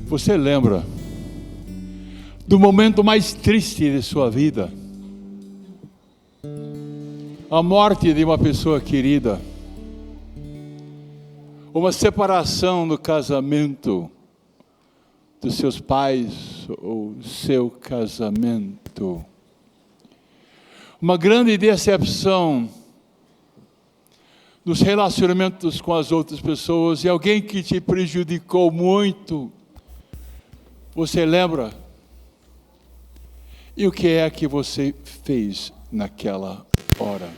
Você lembra do momento mais triste de sua vida? A morte de uma pessoa querida, uma separação no casamento dos seus pais ou seu casamento, uma grande decepção nos relacionamentos com as outras pessoas e alguém que te prejudicou muito. Você lembra? E o que é que você fez naquela hora?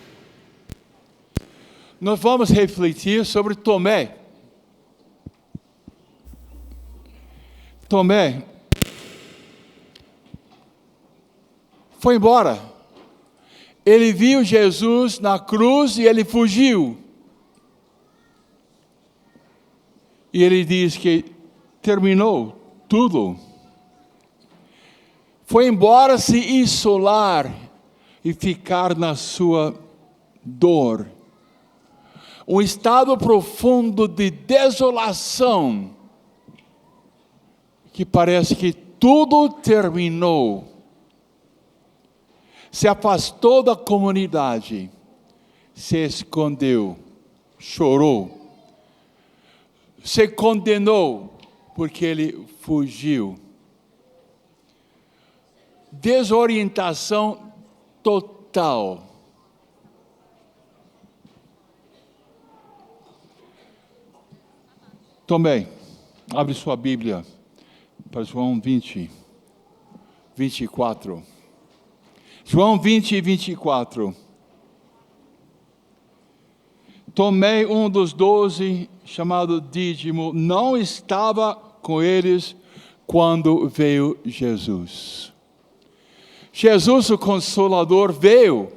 Nós vamos refletir sobre Tomé. Tomé foi embora. Ele viu Jesus na cruz e ele fugiu. E ele diz que terminou tudo. Foi embora se isolar e ficar na sua dor. Um estado profundo de desolação, que parece que tudo terminou. Se afastou da comunidade, se escondeu, chorou, se condenou, porque ele fugiu. Desorientação total. Tomé, abre sua Bíblia para João 20, 24. João 20, 24. Tomé, um dos 12, chamado Dídimo, não estava com eles quando veio Jesus. Jesus, o Consolador, veio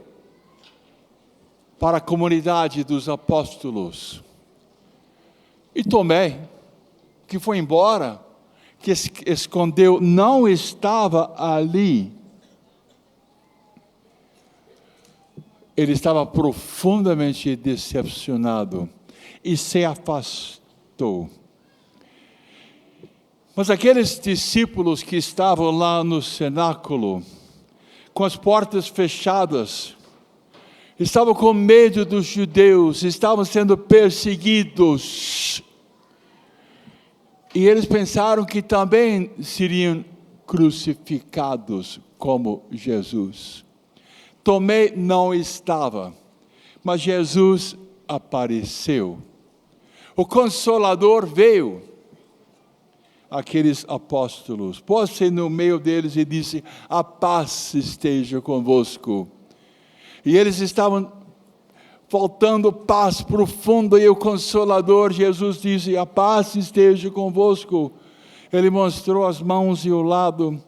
para a comunidade dos apóstolos. E Tomé, que foi embora, que se escondeu, não estava ali. Ele estava profundamente decepcionado e se afastou. Mas aqueles discípulos que estavam lá no cenáculo, com as portas fechadas, estavam com medo dos judeus, estavam sendo perseguidos. E eles pensaram que também seriam crucificados como Jesus. Tomé não estava, mas Jesus apareceu. O Consolador veio àqueles apóstolos, pôs-se no meio deles e disse: a paz esteja convosco. E eles estavam faltando paz profunda, e o Consolador, Jesus, disse: a paz esteja convosco. Ele mostrou as mãos e o lado,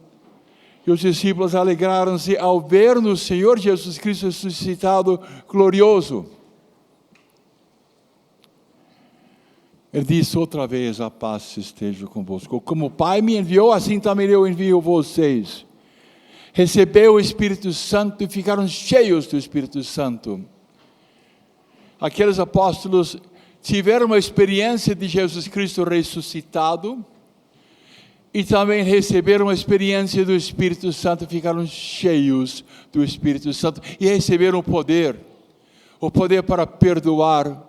e os discípulos alegraram-se ao ver no Senhor Jesus Cristo ressuscitado glorioso. Ele disse outra vez: a paz esteja convosco. Como o Pai me enviou, assim também eu envio vocês. Recebeu o Espírito Santo e ficaram cheios do Espírito Santo. Aqueles apóstolos tiveram uma experiência de Jesus Cristo ressuscitado e também receberam uma experiência do Espírito Santo, ficaram cheios do Espírito Santo e receberam o poder para perdoar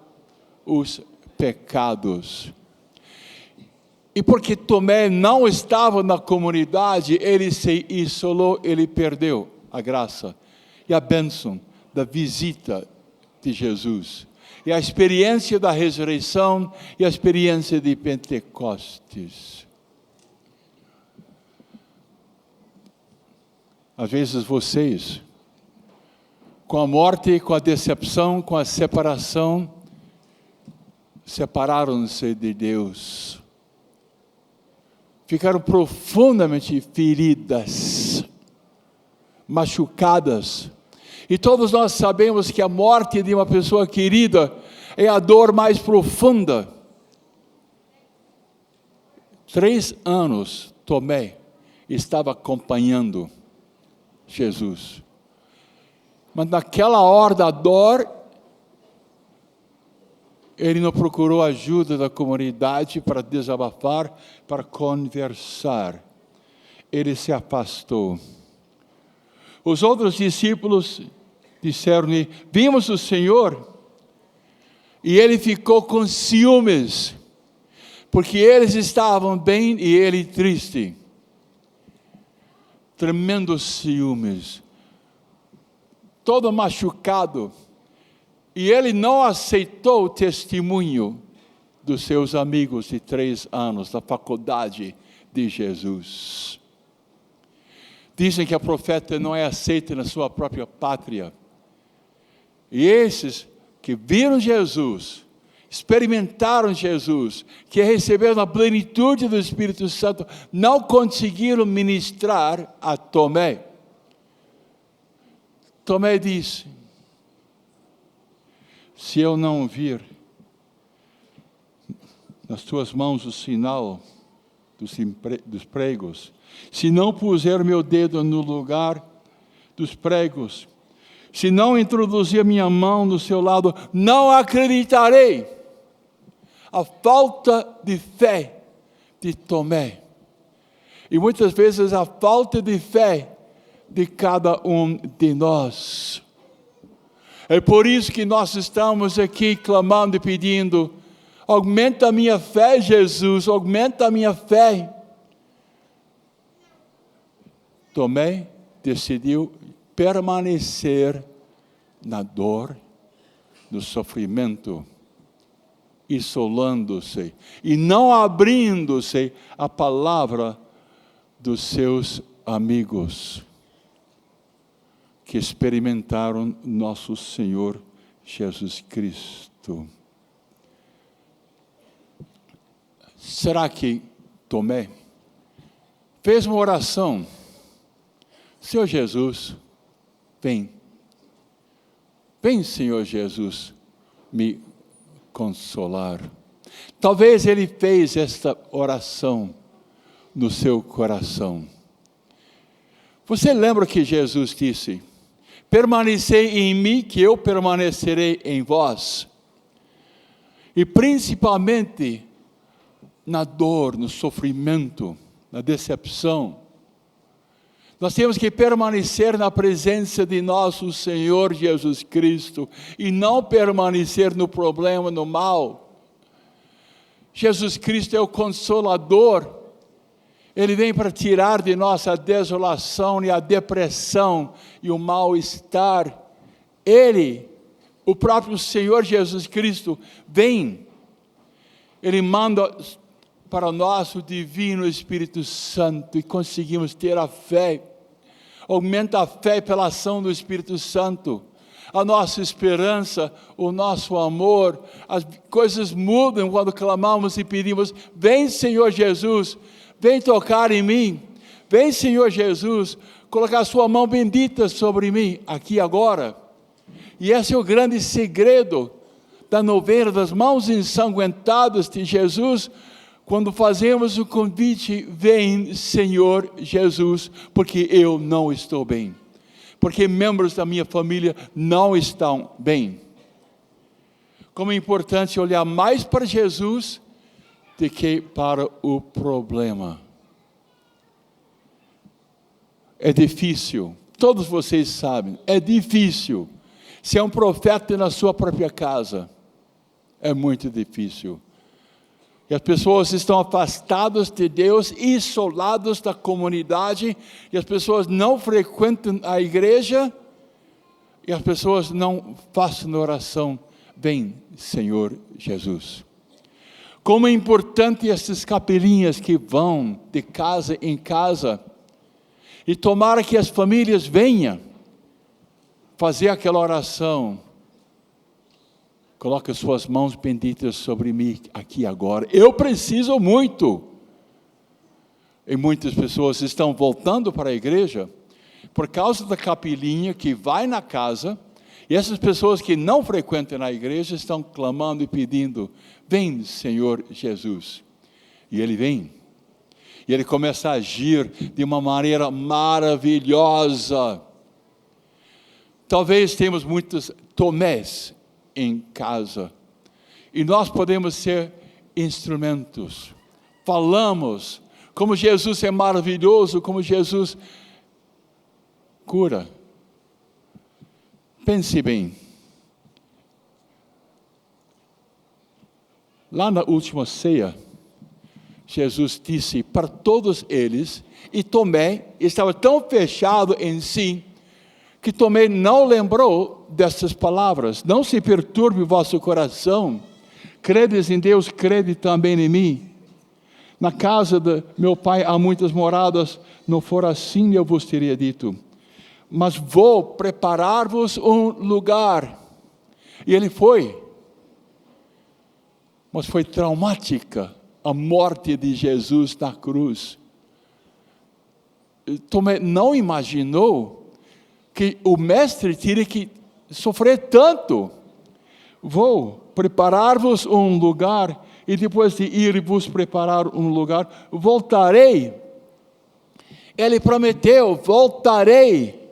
os pecados. E porque Tomé não estava na comunidade, ele se isolou, ele perdeu a graça e a bênção da visita de Jesus. E a experiência da ressurreição e a experiência de Pentecostes. Às vezes vocês, com a morte, com a decepção, com a separação, separaram-se de Deus. Ficaram profundamente feridas, machucadas. E todos nós sabemos que a morte de uma pessoa querida é a dor mais profunda. 3 anos, Tomé estava acompanhando Jesus. Mas naquela hora da dor, Ele não procurou ajuda da comunidade para desabafar, para conversar. Ele se afastou. Os outros discípulos disseram-lhe: vimos o Senhor. E ele ficou com ciúmes, porque eles estavam bem e ele triste. Tremendos ciúmes. Todo machucado. E ele não aceitou o testemunho dos seus amigos de 3 anos da faculdade de Jesus. Dizem que a profeta não é aceita na sua própria pátria. E esses que viram Jesus, experimentaram Jesus, que receberam a plenitude do Espírito Santo, não conseguiram ministrar a Tomé. Tomé disse: se eu não vir nas tuas mãos o sinal dos pregos, se não puser meu dedo no lugar dos pregos, se não introduzir minha mão no seu lado, não acreditarei. A falta de fé de Tomé. E muitas vezes a falta de fé de cada um de nós. É por isso que nós estamos aqui clamando e pedindo: aumenta a minha fé, Jesus, aumenta a minha fé. Tomé decidiu permanecer na dor, no sofrimento, isolando-se e não abrindo-se à palavra dos seus amigos que experimentaram nosso Senhor Jesus Cristo. Será que Tomé fez uma oração? Senhor Jesus, vem. Vem, Senhor Jesus, me consolar. Talvez ele fez esta oração no seu coração. Você lembra que Jesus disse: permanecei em mim, que eu permanecerei em vós. E principalmente na dor, no sofrimento, na decepção, nós temos que permanecer na presença de nosso Senhor Jesus Cristo e não permanecer no problema, no mal. Jesus Cristo é o Consolador. Ele vem para tirar de nós a desolação e a depressão e o mal-estar. Ele, o próprio Senhor Jesus Cristo, vem. Ele manda para nós o divino Espírito Santo e conseguimos ter a fé. Aumenta a fé pela ação do Espírito Santo. A nossa esperança, o nosso amor, as coisas mudam quando clamamos e pedimos: vem, Senhor Jesus, vem tocar em mim. Vem, Senhor Jesus, colocar a sua mão bendita sobre mim, aqui agora. E esse é o grande segredo da novena das mãos ensanguentadas de Jesus, quando fazemos o convite: vem, Senhor Jesus, porque eu não estou bem. Porque membros da minha família não estão bem. Como é importante olhar mais para Jesus do que para o problema. É difícil, todos vocês sabem, é difícil ser um profeta na sua própria casa. É muito difícil. E as pessoas estão afastadas de Deus, isoladas da comunidade, e as pessoas não frequentam a igreja, e as pessoas não fazem oração: vem, Senhor Jesus. Como é importante essas capelinhas que vão de casa em casa, e tomara que as famílias venham fazer aquela oração: coloque suas mãos benditas sobre mim aqui agora. Eu preciso muito. E muitas pessoas estão voltando para a igreja por causa da capelinha que vai na casa. E essas pessoas que não frequentam a igreja estão clamando e pedindo: vem, Senhor Jesus. E Ele vem. E Ele começa a agir de uma maneira maravilhosa. Talvez temos muitos Tomés em casa. E nós podemos ser instrumentos. Falamos como Jesus é maravilhoso, como Jesus cura. Pense bem. Lá na última ceia, Jesus disse para todos eles, e Tomé estava tão fechado em si, que Tomé não lembrou dessas palavras. Não se perturbe o vosso coração. Credes em Deus, crede também em mim. Na casa de meu pai há muitas moradas, não for assim eu vos teria dito. Mas vou preparar-vos um lugar. E ele foi. Mas foi traumática a morte de Jesus na cruz. Tomé não imaginou que o mestre teria que sofrer tanto. Vou preparar-vos um lugar, e depois de ir e vos preparar um lugar, voltarei. Ele prometeu, voltarei,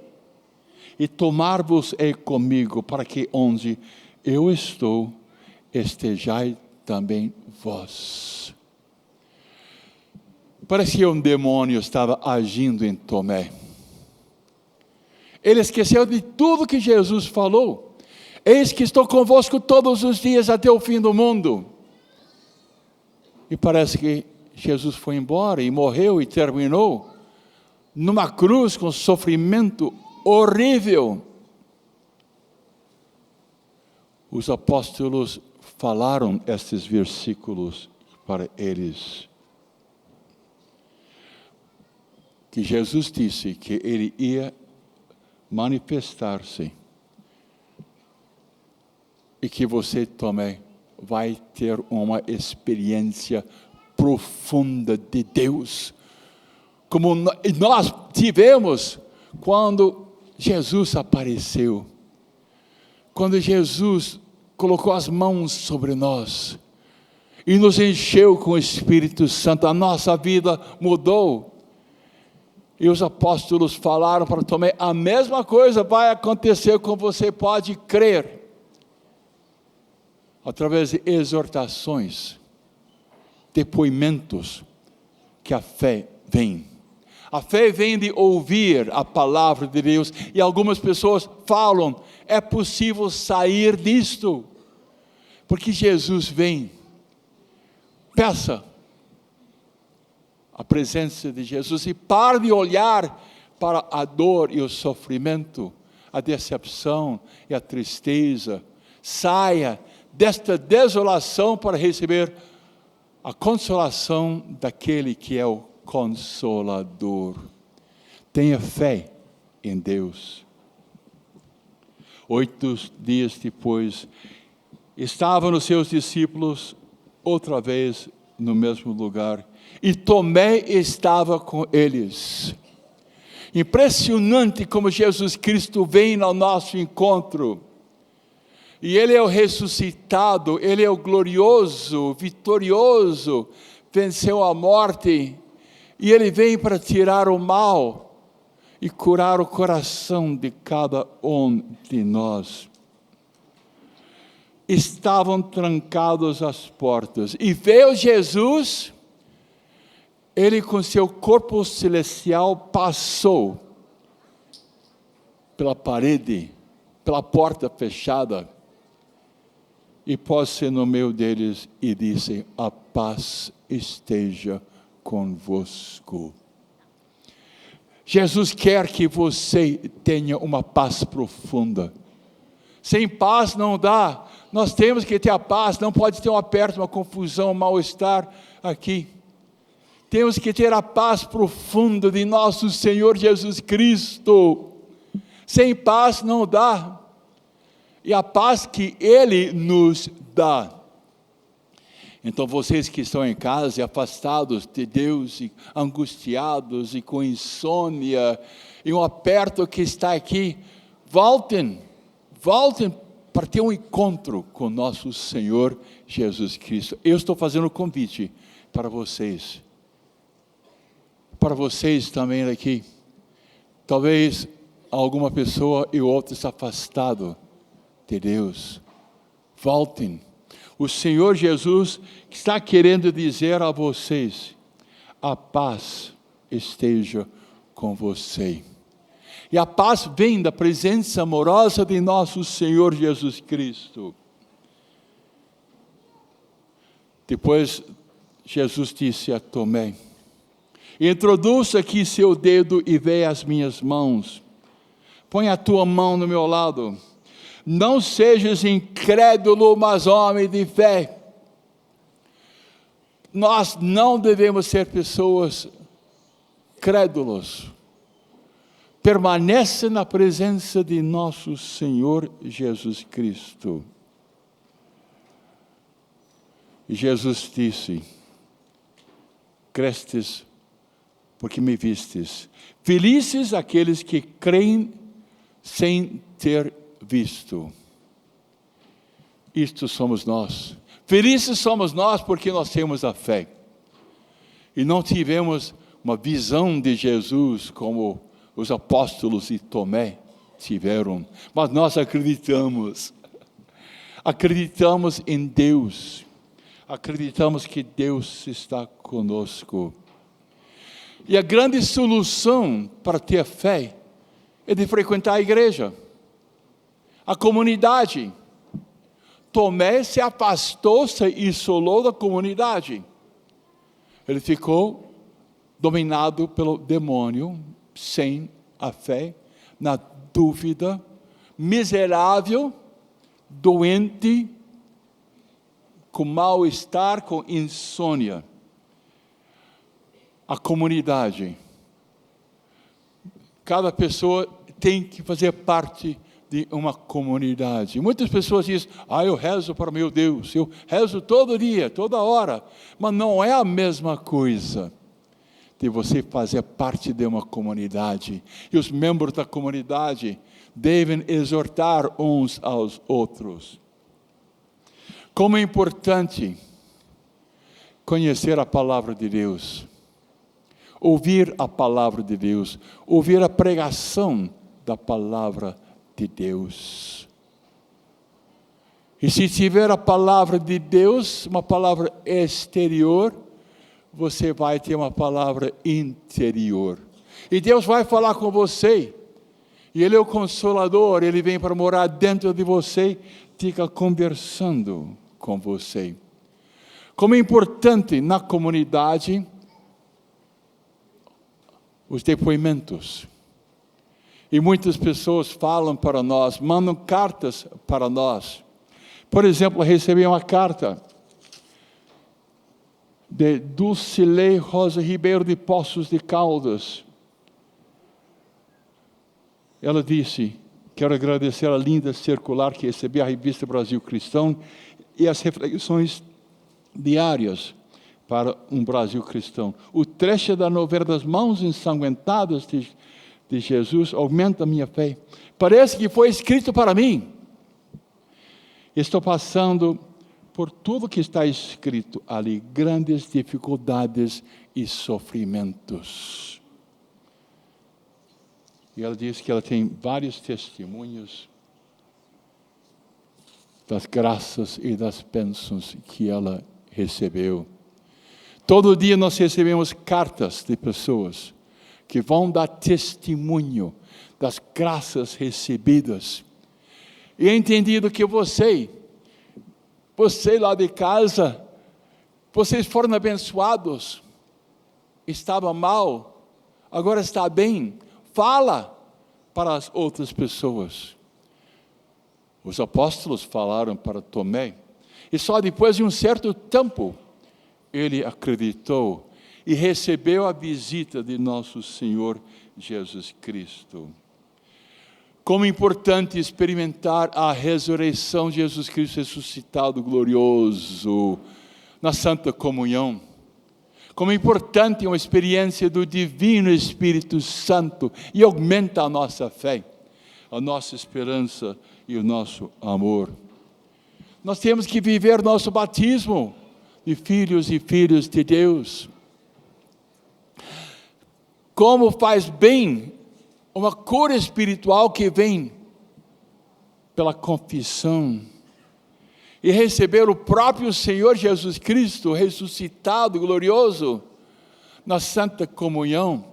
e tomar-vos-ei comigo, para que onde eu estou, estejai também vós. Parece que um demônio estava agindo em Tomé. Ele esqueceu de tudo que Jesus falou. Eis que estou convosco todos os dias até o fim do mundo. E parece que Jesus foi embora e morreu e terminou numa cruz com sofrimento horrível. Os apóstolos falaram estes versículos para eles. Que Jesus disse que ele ia manifestar-se. E que você também vai ter uma experiência profunda de Deus. Como nós tivemos quando Jesus apareceu. Quando Jesus colocou as mãos sobre nós. E nos encheu com o Espírito Santo. A nossa vida mudou. E os apóstolos falaram para Tomé, a mesma coisa vai acontecer com você, pode crer. Através de exortações, depoimentos, que a fé vem. A fé vem de ouvir a palavra de Deus. E algumas pessoas falam, é possível sair disto. Porque Jesus vem. Peça a presença de Jesus e pare de olhar para a dor e o sofrimento, a decepção e a tristeza. Saia desta desolação para receber a consolação daquele que é o Consolador. Tenha fé em Deus. 8 dias depois, estavam os seus discípulos outra vez no mesmo lugar. E Tomé estava com eles. Impressionante como Jesus Cristo vem ao nosso encontro. E Ele é o ressuscitado, Ele é o glorioso, vitorioso, venceu a morte. E Ele vem para tirar o mal e curar o coração de cada um de nós. Estavam trancadas as portas. E veio Jesus, Ele com seu corpo celestial passou pela parede, pela porta fechada, e pôs-se no meio deles e disse, a paz esteja convosco. Jesus quer que você tenha uma paz profunda. Sem paz não dá. Nós temos que ter a paz, não pode ter um aperto, uma confusão, um mal-estar aqui. Temos que ter a paz profunda de nosso Senhor Jesus Cristo. Sem paz não dá. E a paz que Ele nos dá. Então vocês que estão em casa e afastados de Deus, e angustiados e com insônia, e um aperto que está aqui, voltem para ter um encontro com nosso Senhor Jesus Cristo. Eu estou fazendo um convite para vocês também aqui. Talvez alguma pessoa e outra está afastado de Deus. Voltem. O Senhor Jesus está querendo dizer a vocês: a paz esteja com você. E a paz vem da presença amorosa de nosso Senhor Jesus Cristo. Depois, Jesus disse a Tomé: introduza aqui seu dedo e veja as minhas mãos. Põe a tua mão no meu lado. Não sejas incrédulo, mas homem de fé. Nós não devemos ser pessoas crédulos. Permaneça na presença de nosso Senhor Jesus Cristo. E Jesus disse: crestes porque me vistes. Felizes aqueles que creem sem ter visto. Isto somos nós. Felizes somos nós porque nós temos a fé. E não tivemos uma visão de Jesus como os apóstolos e Tomé tiveram. Mas nós acreditamos. Acreditamos em Deus. Acreditamos que Deus está conosco. E a grande solução para ter fé é de frequentar a igreja, a comunidade. Tomé se afastou, se isolou da comunidade. Ele ficou dominado pelo demônio, sem a fé, na dúvida, miserável, doente, com mal-estar, com insônia. A comunidade. Cada pessoa tem que fazer parte de uma comunidade. Muitas pessoas dizem: eu rezo para meu Deus, eu rezo todo dia, toda hora. Mas não é a mesma coisa de você fazer parte de uma comunidade. E os membros da comunidade devem exortar uns aos outros. Como é importante conhecer a palavra de Deus. Ouvir a palavra de Deus, ouvir a pregação da palavra de Deus. E se tiver a palavra de Deus, uma palavra exterior, você vai ter uma palavra interior. E Deus vai falar com você. E Ele é o Consolador, Ele vem para morar dentro de você, fica conversando com você. Como é importante na comunidade os depoimentos. E muitas pessoas falam para nós, mandam cartas para nós. Por exemplo, recebi uma carta de Dulcilei Rosa Ribeiro de Poços de Caldas. Ela disse: quero agradecer a linda circular que recebi, a revista Brasil Cristão, e as reflexões diárias para um Brasil cristão. O trecho da novela das mãos ensanguentadas de Jesus aumenta a minha fé. Parece que foi escrito para mim. Estou passando por tudo que está escrito ali, grandes dificuldades e sofrimentos. E ela diz que ela tem vários testemunhos das graças e das bênçãos que ela recebeu. Todo dia nós recebemos cartas de pessoas que vão dar testemunho das graças recebidas. E é entendido que você lá de casa, vocês foram abençoados, estava mal, agora está bem. Fala para as outras pessoas. Os apóstolos falaram para Tomé, e só depois de um certo tempo, ele acreditou e recebeu a visita de nosso Senhor Jesus Cristo. Como é importante experimentar a ressurreição de Jesus Cristo ressuscitado glorioso na Santa Comunhão. Como é importante uma experiência do Divino Espírito Santo e aumenta a nossa fé, a nossa esperança e o nosso amor. Nós temos que viver nosso batismo de filhos e filhas de Deus. Como faz bem uma cura espiritual que vem pela confissão. e receber o próprio Senhor Jesus Cristo, ressuscitado, glorioso, na Santa Comunhão.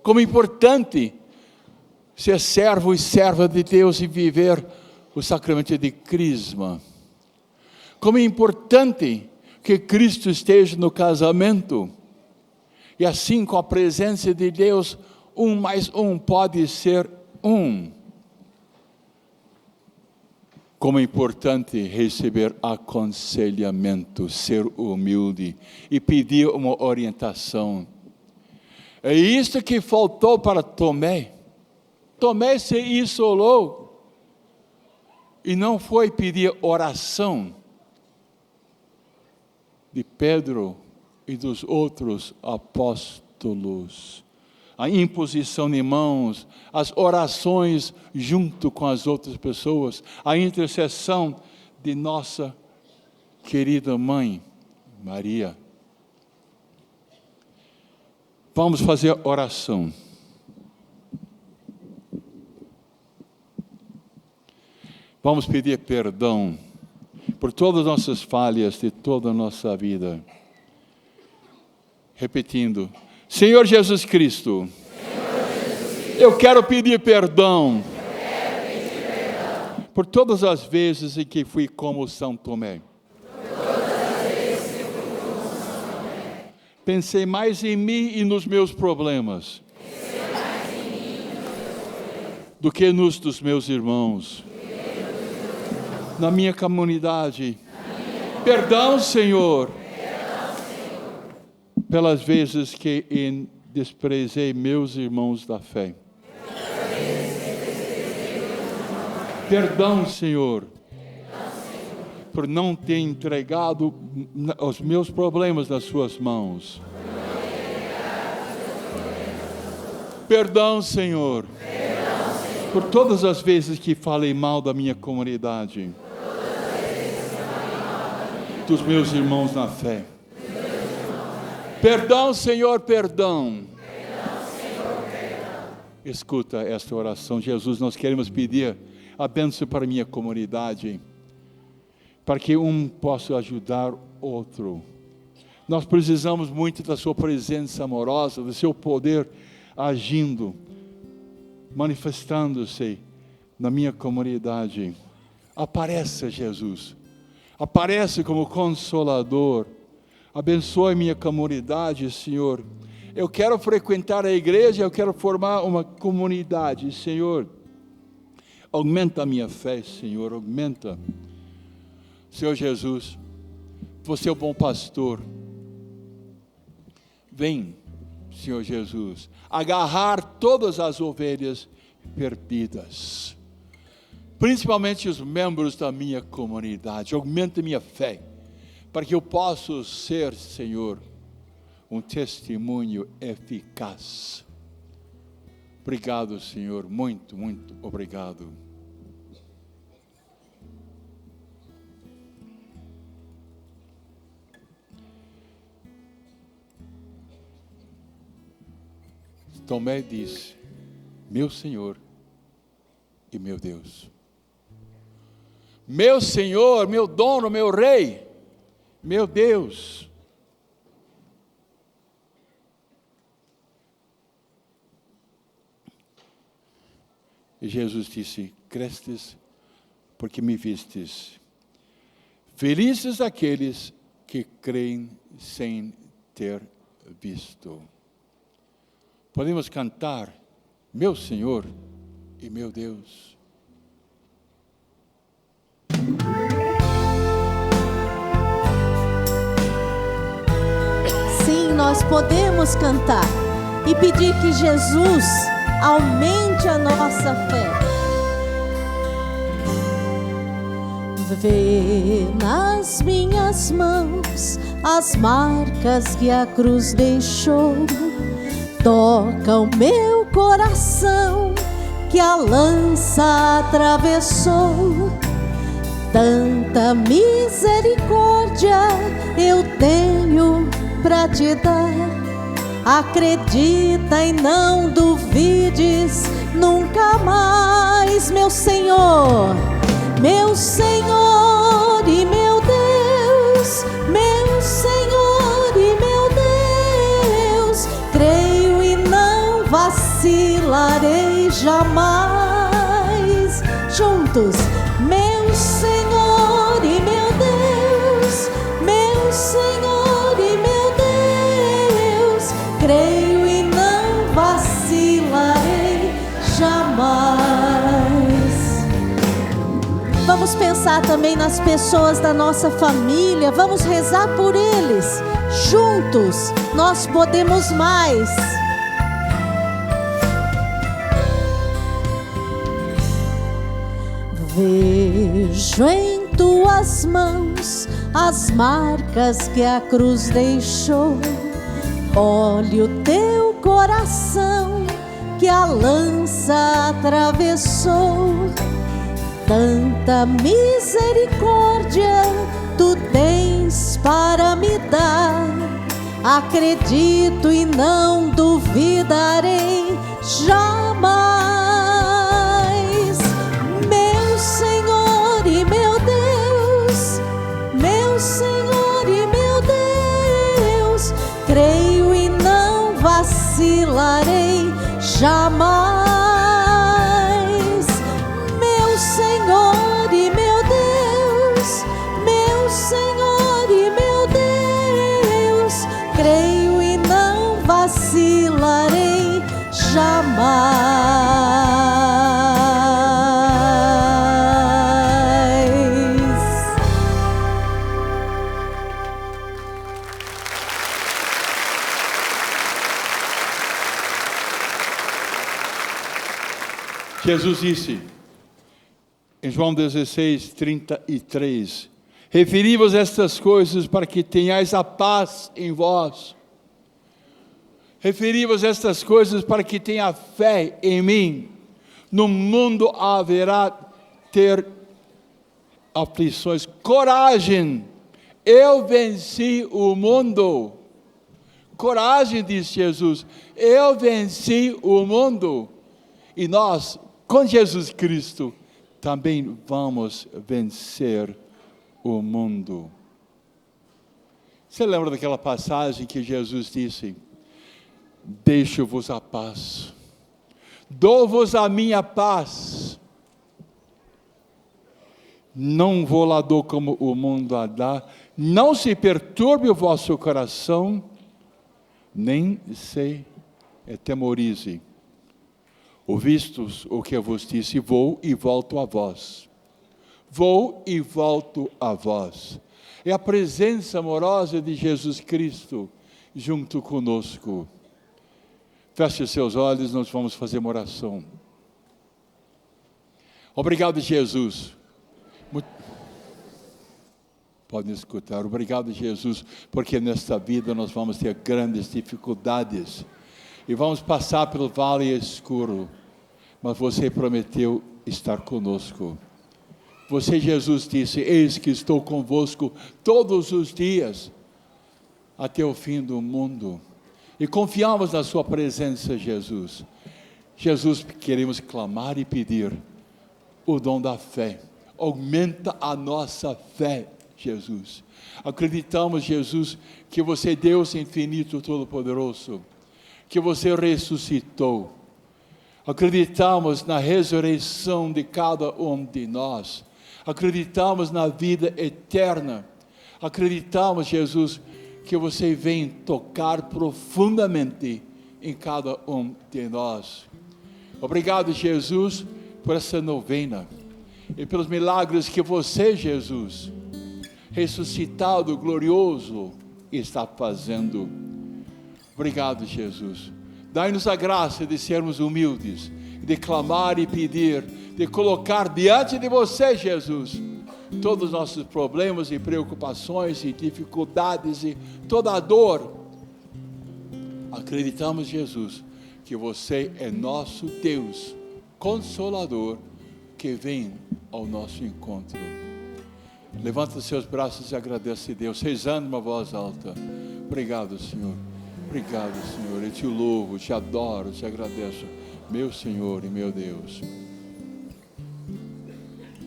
Como é importante ser servo e serva de Deus e viver o sacramento de Crisma. Como é importante que Cristo esteja no casamento. E assim, com a presença de Deus, 1 mais 1 pode ser 1. Como é importante receber aconselhamento, ser humilde e pedir uma orientação. É isso que faltou para Tomé. Tomé se isolou e não foi pedir oração de Pedro e dos outros apóstolos. A imposição de mãos, as orações junto com as outras pessoas, a intercessão de nossa querida mãe, Maria. Vamos fazer oração. Vamos pedir perdão por todas as nossas falhas de toda a nossa vida. Repetindo: Senhor Jesus Cristo, eu quero pedir perdão por todas as vezes em que fui como São Tomé. Pensei mais em mim e nos meus problemas do que nos dos meus irmãos. Na minha comunidade. Perdão, Senhor, pelas vezes que desprezei meus irmãos da fé. Perdão, Senhor, por não ter entregado os meus problemas nas suas mãos. Perdão, Senhor, por todas as vezes que falei mal da minha comunidade, dos meus irmãos na fé. Perdão, Senhor, perdão. Escuta esta oração. Jesus, nós queremos pedir a bênção para a minha comunidade, para que um possa ajudar outro. Nós precisamos muito da sua presença amorosa, do seu poder agindo, manifestando-se na minha comunidade. Apareça, Jesus. Aparece como Consolador. Abençoe minha comunidade, Senhor. Eu quero frequentar a igreja, eu quero formar uma comunidade, Senhor. Aumenta a minha fé, Senhor, aumenta. Senhor Jesus, você é o bom pastor. Vem, Senhor Jesus, agarrar todas as ovelhas perdidas, principalmente os membros da minha comunidade. Aumenta minha fé, para que eu possa ser, Senhor, um testemunho eficaz. Obrigado, Senhor, muito, muito obrigado. Tomé disse: meu Senhor e meu Deus. Meu Senhor, meu dono, meu Rei, meu Deus. E Jesus disse: crestes porque me vistes. Felizes aqueles que creem sem ter visto. Podemos cantar: meu Senhor e meu Deus. Sim, nós podemos cantar e pedir que Jesus aumente a nossa fé. Vê nas minhas mãos as marcas que a cruz deixou. Toca o meu coração que a lança atravessou. Tanta misericórdia eu tenho pra te dar. Acredita e não duvides nunca mais, meu Senhor vacilarei jamais. Juntos, meu Senhor e meu Deus, meu Senhor e meu Deus, creio e não vacilarei jamais. Vamos pensar também nas pessoas da nossa família, vamos rezar por eles. Juntos nós podemos mais. Vejo em tuas mãos as marcas que a cruz deixou. Olhe o teu coração que a lança atravessou. Tanta misericórdia tu tens para me dar. Acredito e não duvidarei jamais. Meu Senhor e meu Deus, meu Senhor e meu Deus, creio e não vacilarei jamais. Meu Senhor e meu Deus, meu Senhor e meu Deus, creio e não vacilarei jamais. Jesus disse, em João 16, 33, referi-vos estas coisas para que tenhais a paz em vós. Referi-vos estas coisas para que tenha fé em mim. No mundo haverá ter aflições. Coragem, eu venci o mundo. Coragem, disse Jesus, eu venci o mundo. E nós, com Jesus Cristo, também vamos vencer o mundo. Você lembra daquela passagem que Jesus disse, deixo-vos a paz, dou-vos a minha paz, não vou lá dou como o mundo a dá, não se perturbe o vosso coração, nem se atemorize. Ouvistes o que eu vos disse, vou e volto a vós. Vou e volto a vós. É a presença amorosa de Jesus Cristo junto conosco. Feche os seus olhos, nós vamos fazer uma oração. Obrigado, Jesus. Podem escutar. Obrigado, Jesus, porque nesta vida nós vamos ter grandes dificuldades. E vamos passar pelo vale escuro, mas você prometeu estar conosco. Você, Jesus, disse, eis que estou convosco todos os dias, até o fim do mundo. E confiamos na sua presença, Jesus. Jesus, queremos clamar e pedir o dom da fé. Aumenta a nossa fé, Jesus. Acreditamos, Jesus, que você é Deus infinito, todo-poderoso, que você ressuscitou. Acreditamos na ressurreição de cada um de nós. Acreditamos na vida eterna. Acreditamos, Jesus, que você vem tocar profundamente em cada um de nós. Obrigado, Jesus, por essa novena e pelos milagres que você, Jesus, ressuscitado, glorioso, está fazendo. Obrigado, Jesus. Dai-nos a graça de sermos humildes, de clamar e pedir, de colocar diante de você, Jesus, todos os nossos problemas e preocupações e dificuldades e toda a dor. Acreditamos, Jesus, que você é nosso Deus, Consolador, que vem ao nosso encontro. Levanta os seus braços e agradece a Deus, rezando uma voz alta. Obrigado, Senhor. Obrigado, Senhor. Eu te louvo, te adoro, te agradeço, meu Senhor e meu Deus.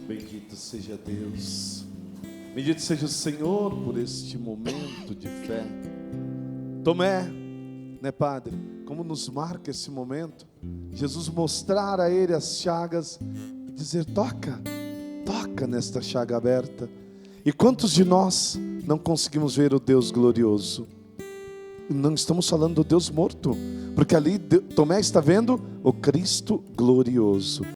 Bendito seja Deus. Bendito seja o Senhor por este momento de fé. Tomé, Né, Padre? Como nos marca esse momento, Jesus mostrar a ele as chagas e dizer: toca, toca nesta chaga aberta. E quantos de nós não conseguimos ver o Deus glorioso? Não estamos falando do Deus morto, porque ali Tomé está vendo o Cristo glorioso.